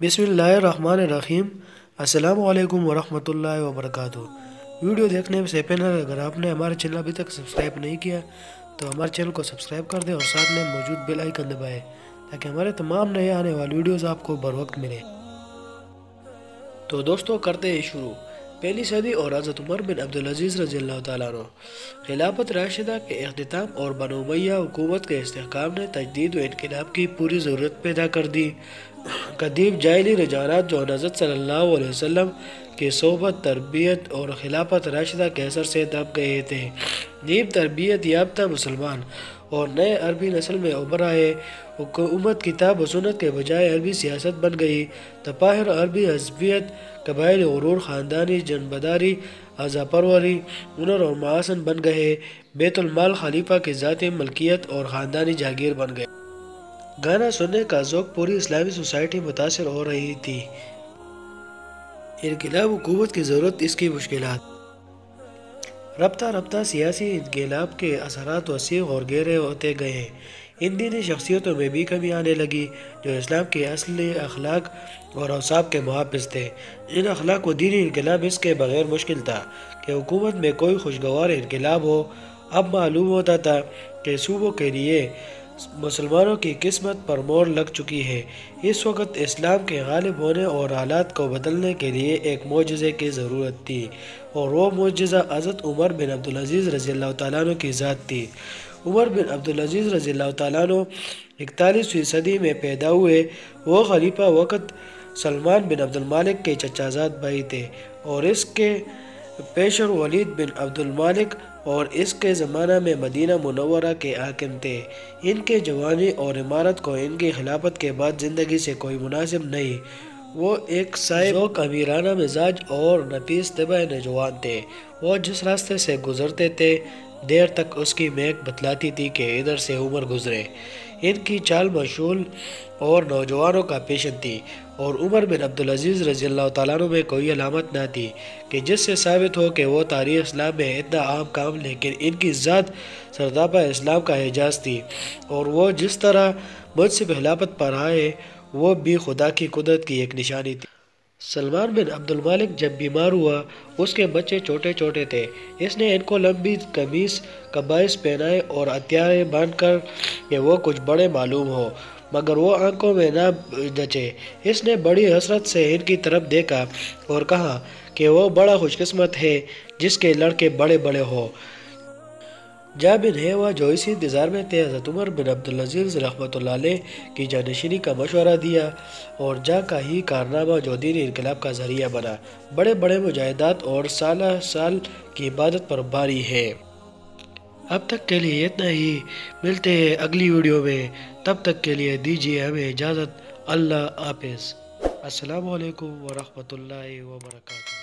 बिस्मिल्लाहिर्रहमानिर्रहीम। अस्सलाम वालेकुम वरहमतुल्लाहि वबरकातुह। वीडियो देखने से पहले अगर आपने हमारे चैनल अभी तक सब्सक्राइब नहीं किया तो हमारे चैनल को सब्सक्राइब कर दें और साथ में मौजूद बेल आइकन दबाएं ताकि हमारे तमाम नए आने वाली वीडियोस आपको बर वक्त मिले। तो दोस्तों करते हैं शुरू। पहली सदी और हज़रत उमर बिन अब्दुल अजीज़ रज़ी अल्लाह तआला अन्हु। खिलाफत राशिदा के इख्तिताम और बनु उमय्या हुकूमत के इस्तेहकाम ने तजदीद व इनकलाब की पूरी ज़रूरत पैदा कर दी। कदीम जाहिली रुझानात जो हज़रत सल्लल्लाहु अलैहि वसल्लम की सोहबत, तरबियत और खिलाफत राशिदा के असर से दब गए थे। नीम तरबियत याफ्ता मुसलमान और नए अरबी नस्ल में उभर आए। हुकूमत किताब व सुन्नत के बजाय अरबी सियासत बन गई। तपाहिर अरबी हज़बियत, कबाइली गुरूर, ख़ानदानी जनबदारी, अज़ा परवरी, हुनर और महासन बन गए। बैतुल माल खलीफा की ज़ाती मलकियत और ख़ानदानी जागीर बन गए। गाना सुनने का ज़ौक़ पूरी इस्लामी सोसाइटी मुतासिर हो रही थी। इनकलाब हुकूमत की ज़रूरत, इसकी मुश्किलात। रफ्ता रफ्ता सियासी इनकलाब के असरात वसीअ और गहरे होते गए। इन दीनी शख्सियतों में भी कमी आने लगी जो इस्लाम के असली अखलाक और औसाफ के मुहाफ़िज़ थे। इन अखलाक व दीनी इनकलाब इसके बगैर मुश्किल था कि हुकूमत में कोई खुशगवार इनकलाब हो। अब मालूम होता था कि सूबों के लिए मुसलमानों की किस्मत पर मोहर लग चुकी है। इस वक्त इस्लाम के गालिब होने और हालात को बदलने के लिए एक मोजज़े की ज़रूरत थी और वो मोजज़ा हज़रत उमर बिन अब्दुल अजीज़ रज़ी अल्लाह तआला अन्हु की ज़ात थी। उमर बिन अब्दुल अजीज़ रज़ी अल्लाह तआला अन्हु 41वीं सदी में पैदा हुए। वो खलीफा वक़्त सलमान बिन अब्दुल मालिक के चचाज़ाद भाई थे और इसके पेशर वलीद बिन अब्दुल मालिक और इसके ज़माना में मदीना मुनव्वरा के हाकिम थे। इनके जवानी और इमारत को इनकी खिलाफत के बाद ज़िंदगी से कोई मुनासिब नहीं। वो एक साहिब अमीराना मिजाज और नफीस तबह नौजवान थे। वो जिस रास्ते से गुजरते थे देर तक उसकी महक बतलाती थी कि इधर से उमर गुजरे। इनकी चाल मशहूर और नौजवानों का पेशन थी और उमर बिन अब्दुल अजीज़ रज़ी अल्लाह तआला अन्हु में कोई अलामत न थी कि जिससे साबित हो कि वो तारीख़ इस्लाम में इतना आम काम, लेकिन इनकी ज़ात सरदापा इस्लाम का एजाज़ थी और वो जिस तरह मुनसिब खिलाफत पर आए वो भी खुदा की कुदरत की एक निशानी थी। सलमान बिन अब्दुल मालिक जब बीमार हुआ उसके बच्चे छोटे छोटे थे। इसने इनको लंबी कमीज कबाइस पहनाए और हथियार बांध कर कि वो कुछ बड़े मालूम हो, मगर वो आंखों में ना जचे। इसने बड़ी हसरत से इनकी तरफ देखा और कहा कि वो बड़ा खुशकिस्मत है जिसके लड़के बड़े बड़े हो। जा बिन हेवा जो इसी इंतज़ार में थे हज़रत उमर बिन अब्दुल अजीज़ रहमतुल्लाह अलैह की जानशीनी का मशवरा दिया और जा का ही कारनामा जो दीनी इनकलाब का ज़रिया बना। बड़े बड़े मुजाहिदात और साल साल की इबादत पर भारी है। अब तक के लिए इतना ही। मिलते हैं अगली वीडियो में, तब तक के लिए दीजिए हमें इजाज़त। अल्लाह हाफ़िज़। अस्सलामु अलैकुम वरहमतुल्लाहि वबरकातुहू।